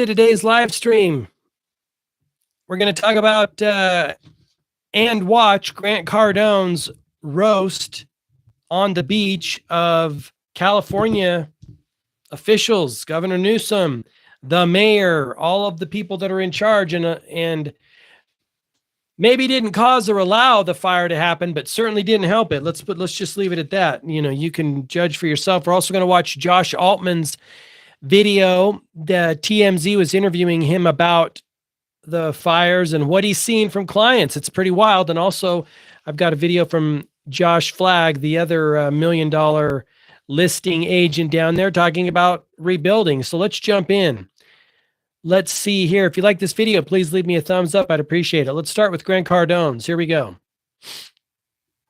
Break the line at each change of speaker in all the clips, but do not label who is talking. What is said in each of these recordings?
Today's live stream. We're going to talk about and watch Grant Cardone's roast on the beach of California officials, Governor Newsom, the mayor, all of the people that are in charge, and maybe didn't cause or allow the fire to happen, but certainly didn't help it. Let's just leave it at that. You know, you can judge for yourself. We're also going to watch Josh Altman's video. The TMZ was interviewing him about the fires and what he's seen from clients. It's pretty wild. And also, I've got a video from Josh Flagg, the other $1 million listing agent down there, talking about rebuilding. So let's jump in. Let's see here. If you like this video, please leave me a thumbs up. I'd appreciate it. Let's start with Grant Cardone's. Here we go.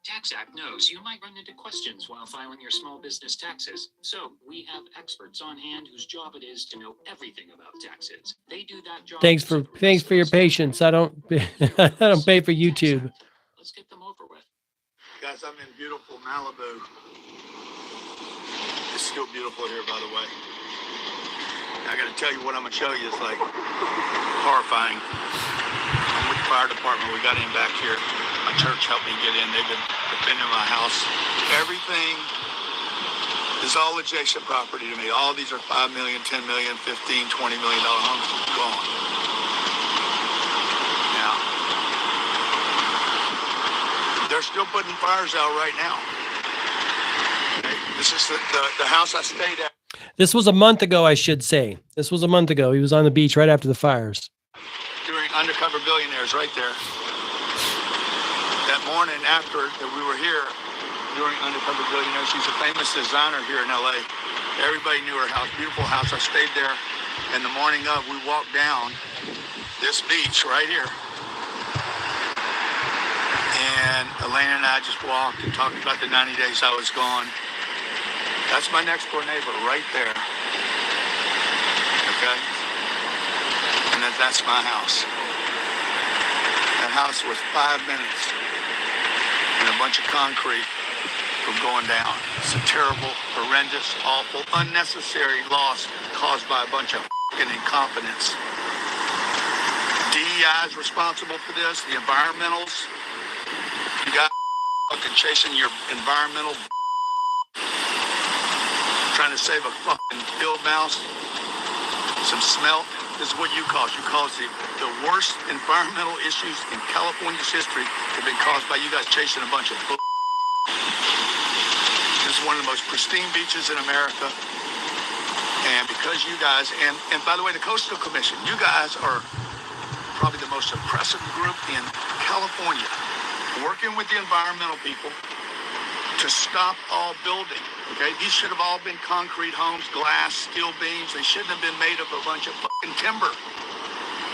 Tax Act knows you might run into questions while filing your small business taxes. So we have experts on hand whose job it is to know everything about taxes. They do that job.
Thanks for your patience. I don't I don't pay for YouTube.
Let's get them over with.
Guys, I'm in beautiful Malibu. It's still beautiful here, by the way. I got to tell you what I'm going to show you is like horrifying. I'm with the fire department. We got in back here. My church helped me get in. They've been defending my house. Everything is all adjacent property to me. All these are $5 million, $10 million, $15, $20 million homes gone. Now, they're still putting fires out right now. Okay? This is the house I stayed at.
This was a month ago, I should say. This was a month ago. He was on the beach right after the fires.
During Undercover Billionaires right there. That morning after that we were here during Undercover Billionaires, she's a famous designer here in LA. Everybody knew her house, beautiful house. I stayed there. And the morning of, we walked down this beach right here. And Elena and I just walked and talked about the 90 days I was gone. That's my next door neighbor right there. Okay? And that's my house. That house was 5 minutes and a bunch of concrete from going down. It's a terrible, horrendous, awful, unnecessary loss caused by a bunch of fucking incompetence. DEI is responsible for this. The environmentals. You got fucking chasing your environmental trying to save a fucking field mouse, some smelt. This is what you cause. You cause the worst environmental issues in California's history have been caused by you guys chasing a bunch of bull. This is one of the most pristine beaches in America. And because you guys, and by the way, the Coastal Commission, you guys are probably the most oppressive group in California, working with the environmental people to stop all building, okay? These should have all been concrete homes, glass, steel beams. They shouldn't have been made of a bunch of fucking timber.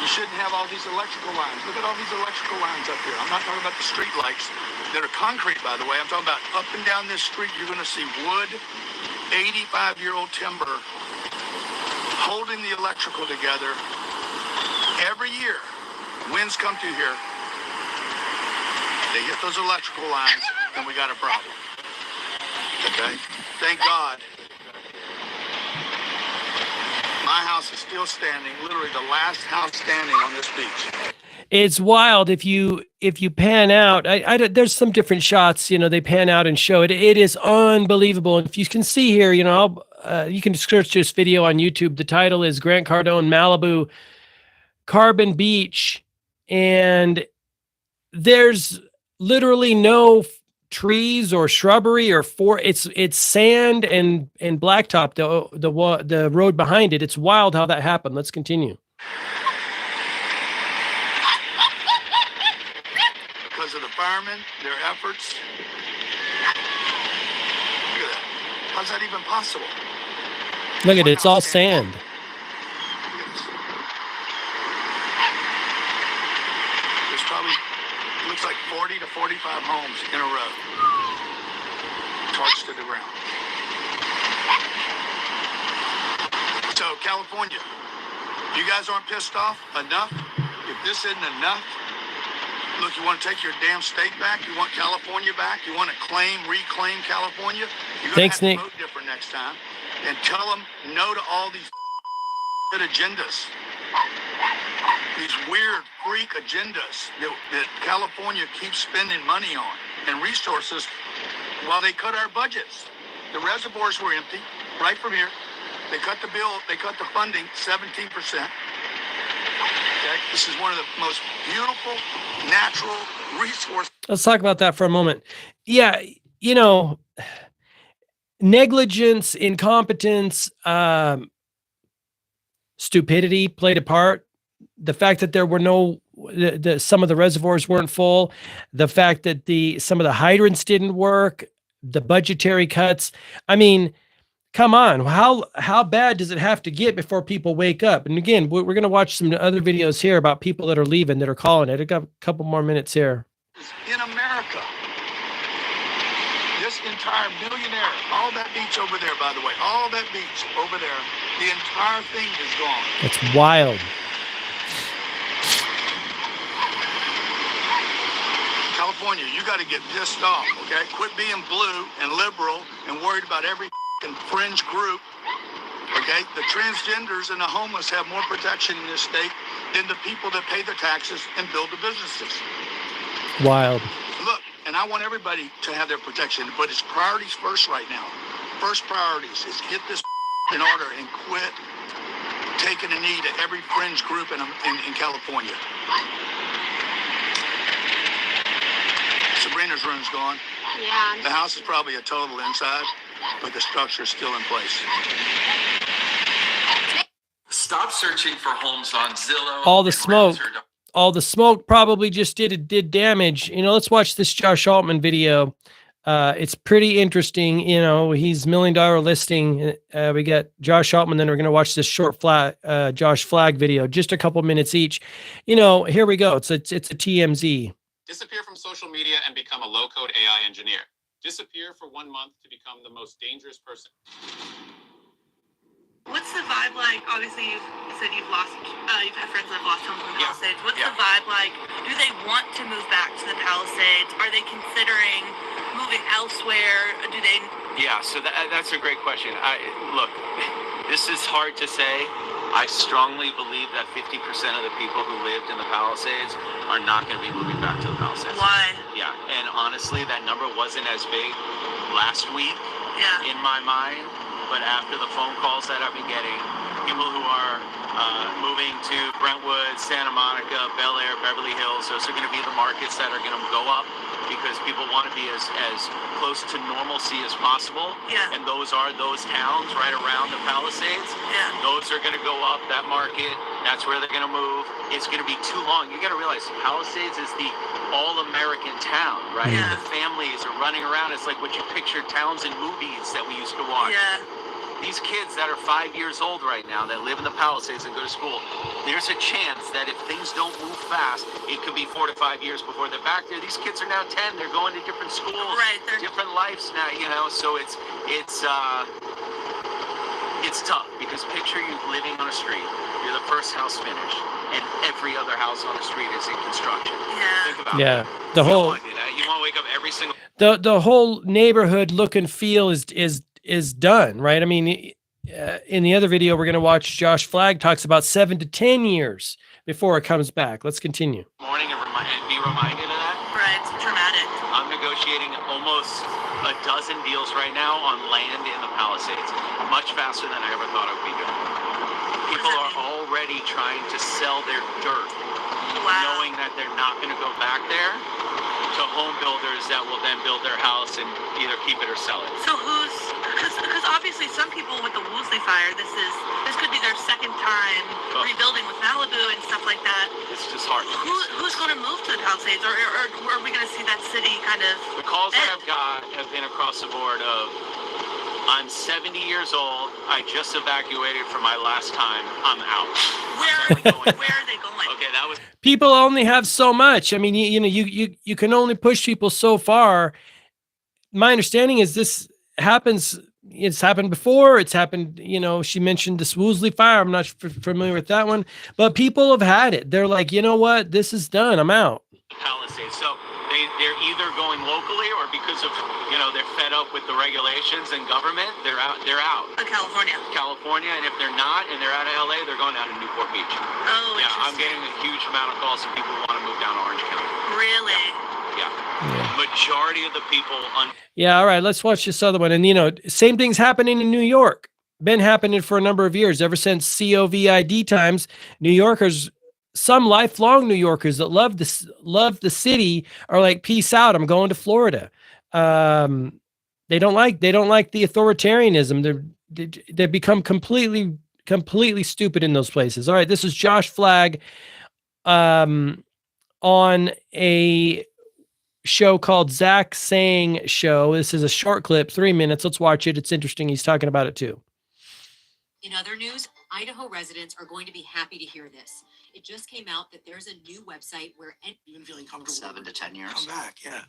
You shouldn't have all these electrical lines. Look at all these electrical lines up here. I'm not talking about the street lights that are concrete, by the way. I'm talking about up and down this street, you're gonna see wood, 85-year-old timber, holding the electrical together. Every year, winds come through here, they hit those electrical lines, and we got a problem. Okay? Thank God. My house is still standing, literally the last house standing on this beach.
It's wild if you pan out. There's some different shots, you know, they pan out and show it. It is unbelievable. If you can see here, you know, you can search this video on YouTube. The title is Grant Cardone Malibu Carbon Beach, and there's literally no trees or shrubbery or it's sand and blacktop, the road behind it. It's wild how that happened. Let's continue.
Because of the firemen, their efforts. Look at that. How's that even possible?
Look at it, it's all sand.
There's probably looks like 40 to 45 homes in a row. Torched to the ground. So, California, you guys aren't pissed off enough? If this isn't enough, look, you want to take your damn state back? You want California back? You want to reclaim California? You're going to have to vote different next time. And tell them no to all these agendas. these weird freak agendas that California keeps spending money on and resources while they cut our budgets. The reservoirs were empty right from here. They cut the bill, they cut the funding 17%. Okay, this is one of the most beautiful natural resources.
Let's talk about that for a moment. Yeah, negligence, incompetence, stupidity played a part. The fact that there were some of the reservoirs weren't full, the fact that some of the hydrants didn't work, the budgetary cuts. I mean, come on, how bad does it have to get before people wake up? And again, we're going to watch some other videos here about people that are leaving, that are calling it. I got a couple more minutes here.
In America, this entire millionaire, all that beach over there, by the way, all that beach over there, the entire thing is gone.
That's wild.
California, you got to get pissed off, okay? Quit being blue and liberal and worried about every fringe group, okay? The transgenders and the homeless have more protection in this state than the people that pay the taxes and build the businesses.
Wild.
Look, and I want everybody to have their protection, but it's priorities first right now. First priorities is get this in order and quit taking a knee to every fringe group in California. Sabrina's room's gone.
Yeah.
The house is probably a total inside, but the structure's still in place.
Stop searching for homes on Zillow.
All the smoke probably just did damage. Let's watch this Josh Altman video. It's pretty interesting. He's $1 million listing. We got Josh Altman, then we're going to watch this short Josh Flagg video, just a couple minutes each. Here we go. It's a TMZ.
Disappear from social media and become a low-code AI engineer. Disappear for 1 month to become the most dangerous person.
What's the vibe like? Obviously, you said you've had friends that have lost homes in the Palisades. What's the vibe like? Do they want to move back to the Palisades? Are they considering moving elsewhere? Do they?
Yeah, so that's a great question. Look, this is hard to say. I strongly believe that 50% of the people who lived in the Palisades are not going to be moving back to the Palisades.
Why?
Yeah, and honestly, that number wasn't as big last week in my mind. But after the phone calls that I've been getting, people who are moving to Brentwood, Santa Monica, Bel Air, Beverly Hills, those are going to be the markets that are going to go up because people want to be as close to normalcy as possible.
Yeah.
And those are those towns right around the Palisades.
Yeah.
Those are going to go up, that market. That's where they're going to move. It's going to be too long. You got to realize Palisades is the all-American town, right?
Yeah.
The families are running around. It's like what you picture towns in movies that we used to watch.
Yeah.
These kids that are 5 years old right now that live in the Palisades and go to school, there's a chance that if things don't move fast, it could be 4 to 5 years before they're back there. These kids are now 10. They're going to different schools,
Right,
different lives now, so it's tough because picture you living on a street. You're the first house finished, and every other house on the street is in construction.
Yeah.
Think about
Yeah.
that.
The
You
whole
don't want to do that. You want to wake up every single
the whole neighborhood look and feel is done, right? I mean, in the other video we're going to watch, Josh Flagg talks about 7 to 10 years before it comes back. Let's continue.
morning and be reminded of that.
Right. It's traumatic.
I'm negotiating almost a dozen deals right now on land in the Palisades, much faster than I ever thought I would be doing. People are already trying to sell their dirt, knowing that they're not going to go back there, to home builders that will then build their house and either keep it or sell it.
So because obviously some people with the Woolsey fire, this could be their second time rebuilding with Malibu and stuff like that.
It's just hard.
Who's going to move to the Palisades, or are we going to see that city kind of?
The calls that I've got have been across the board of, I'm 70 years old, I just evacuated for my last time, I'm out.
Where are they going?
Okay, that was
People only have so much. I mean, you can only push people so far. My understanding is this happens. It's happened before. It's happened. She mentioned this Woolsey fire. I'm not familiar with that one, but people have had it. They're like, you know what? This is done. I'm out.
Palisades. So they're either going locally or because because of, they're fed up with the regulations and government. They're out.
California.
California, and if they're not, and they're out of LA, they're going down to Newport Beach.
Oh,
yeah, I'm
interesting.
getting a huge amount of calls from people who want to move down to Orange County.
Really?
Yeah. Majority of the people
Yeah, all right, let's watch this other one. And same thing's happening in New York. Been happening for a number of years, ever since COVID times. New Yorkers, some lifelong New Yorkers that love the city are like, peace out, I'm going to Florida. They don't like the authoritarianism. They become completely stupid in those places. All right, this is Josh Flagg on a show called Zach Sang Show. This is a short clip, 3 minutes. Let's watch it. It's interesting. He's talking about it too.
In other news, Idaho residents are going to be happy to hear this. It just came out that there's a new website where
you've been feeling comfortable.
7 to 10 years.
Come back, yeah.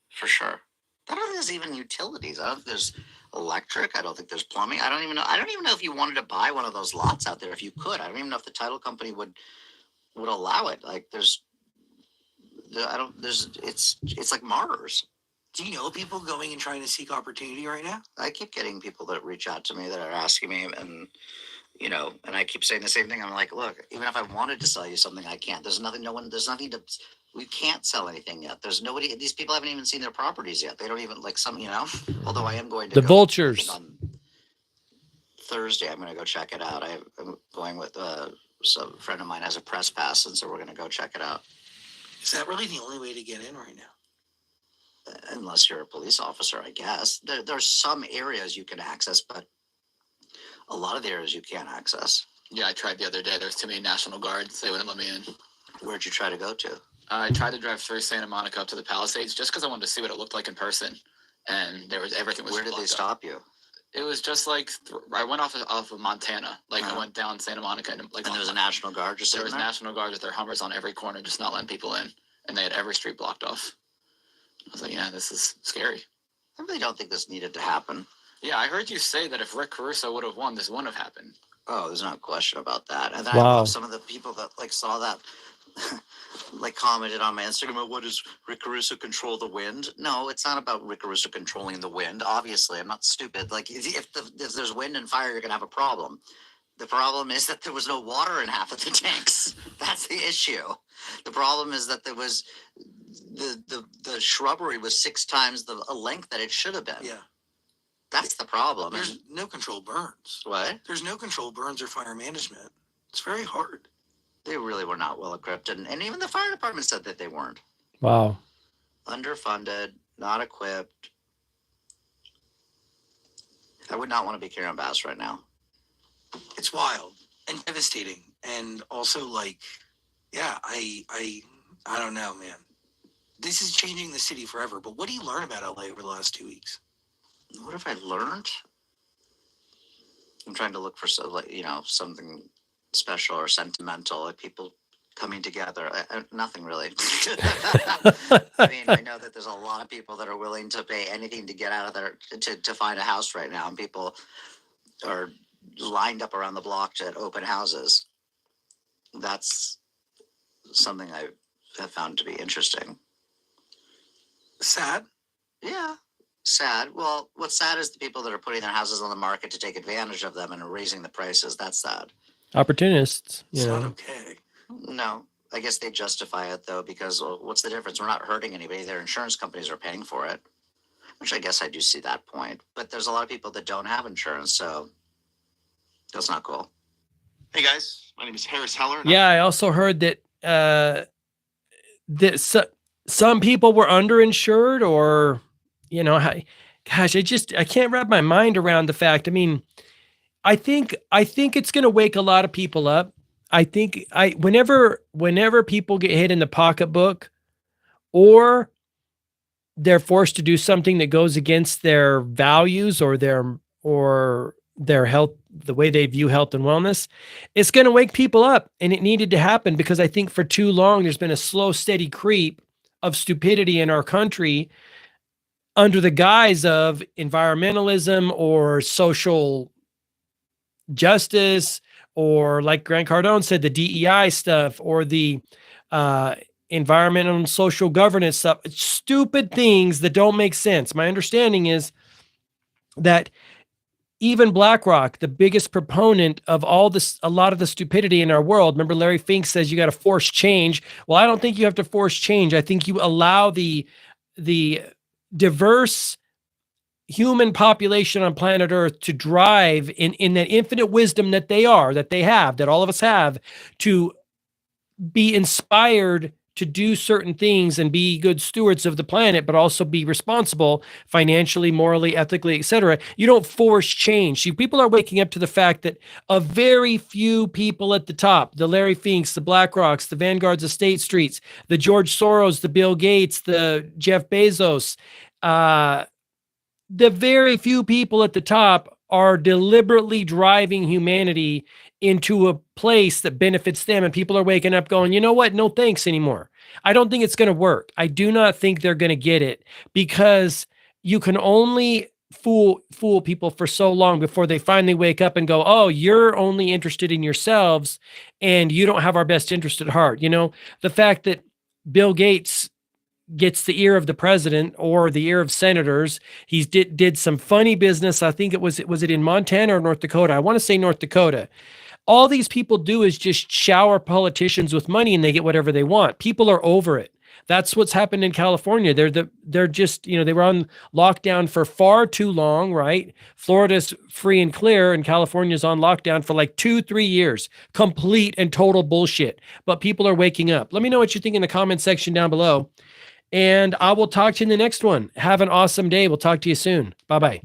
For sure. I don't think there's even utilities. I don't think there's electric. I don't think there's plumbing. I don't even know if you wanted to buy one of those lots out there, if you could. I don't even know if the title company would allow it. Like it's like Mars.
Do you know people going and trying to seek opportunity right now?
I keep getting people that reach out to me that are asking me, and and I keep saying the same thing. I'm like, look, even if I wanted to sell you something, I can't. We can't sell anything yet. There's nobody. These people haven't even seen their properties yet. They don't even although I am going to
the vultures
on Thursday. I'm going to go check it out. I'm going with some friend of mine has a press pass, and so we're going to go check it out.
Is that really the only way to get in right now?
Unless you're a police officer, I guess. There's some areas you can access, but a lot of the areas you can't access.
Yeah, I tried the other day. There's too many National Guards. They wouldn't let me in.
Where'd you try to go to?
I tried to drive through Santa Monica up to the Palisades just because I wanted to see what it looked like in person. And everything was.
Where did they stop you?
It was just like I went off of Montana. Like I went down Santa Monica and
there was a National Guard just
there was National Guard with their Hummers on every corner, just not letting people in, and they had every street blocked off. I was like, yeah, this is scary.
I really don't think this needed to happen.
Yeah, I heard you say that if Rick Caruso would have won, this wouldn't have happened.
Oh, there's no question about that. And then
wow.
I love some of the people that saw that commented on my Instagram, what does Rick Caruso control the wind? No, it's not about Rick Caruso controlling the wind. Obviously, I'm not stupid. Like if there's wind and fire, you're gonna have a problem. The problem is that there was no water in half of the tanks. That's the issue. The problem is that there was the shrubbery was 6 times the length that it should have been.
Yeah.
That's the problem.
There's no controlled burns.
What?
There's no controlled burns or fire management. It's very hard.
They really were not well equipped. And even the fire department said that they weren't.
Wow.
Underfunded, not equipped. I would not want to be Karen Bass right now.
It's wild and devastating. And also yeah, I don't know, man. This is changing the city forever. But what do you learn about LA over the last 2 weeks?
What have I learned? I'm trying to look for something special or sentimental, like people coming together. Nothing really. I mean, I know that there's a lot of people that are willing to pay anything to get out of there to find a house right now, and people are lined up around the block at open houses. That's something I have found to be interesting.
Sad?
Yeah. Sad. Well, what's sad is the people that are putting their houses on the market to take advantage of them and raising the prices. That's sad.
Opportunists.
It's not okay.
No, I guess they justify it though, because what's the difference? We're not hurting anybody. Their insurance companies are paying for it, which I guess I do see that point. But there's a lot of people that don't have insurance, so that's not cool.
Hey guys, my name is Harris Heller.
Yeah, I also heard that some people were underinsured, or gosh, I can't wrap my mind around the fact. I mean, I think it's going to wake a lot of people up. I think whenever people get hit in the pocketbook, or they're forced to do something that goes against their values or their health, the way they view health and wellness, it's going to wake people up. And it needed to happen, because I think for too long there's been a slow, steady creep of stupidity in our country under the guise of environmentalism or social justice, or like Grant Cardone said, the DEI stuff, or the environmental and social governance stuff, stupid things that don't make sense. My understanding is that even BlackRock, the biggest proponent of all this, a lot of the stupidity in our world. Remember, Larry Fink says you got to force change. Well, I don't think you have to force change. I think you allow the diverse human population on planet Earth to drive in that infinite wisdom that they have, that all of us have, to be inspired to do certain things and be good stewards of the planet, but also be responsible financially, morally, ethically, etc. You don't force change. See, people are waking up to the fact that a very few people at the top, the Larry Finks, the BlackRocks, the Vanguards of State Streets, the George Soros, the Bill Gates, the Jeff Bezos, the very few people at the top are deliberately driving humanity into a place that benefits them. And people are waking up going, you know what? No thanks anymore. I don't think it's going to work. I do not think they're going to get it, because you can only fool people for so long before they finally wake up and go, oh, you're only interested in yourselves and you don't have our best interest at heart. You know, the fact that Bill Gates gets the ear of the president or the ear of senators. He did some funny business. I think was it in Montana or North Dakota? I want to say North Dakota. All these people do is just shower politicians with money and they get whatever they want. People are over it. That's what's happened in California. They're just, you know, they were on lockdown for far too long, right? Florida's free and clear and California's on lockdown for like 2-3 years. Complete and total bullshit. But people are waking up. Let me know what you think in the comment section down below. And I will talk to you in the next one. Have an awesome day. We'll talk to you soon. Bye-bye.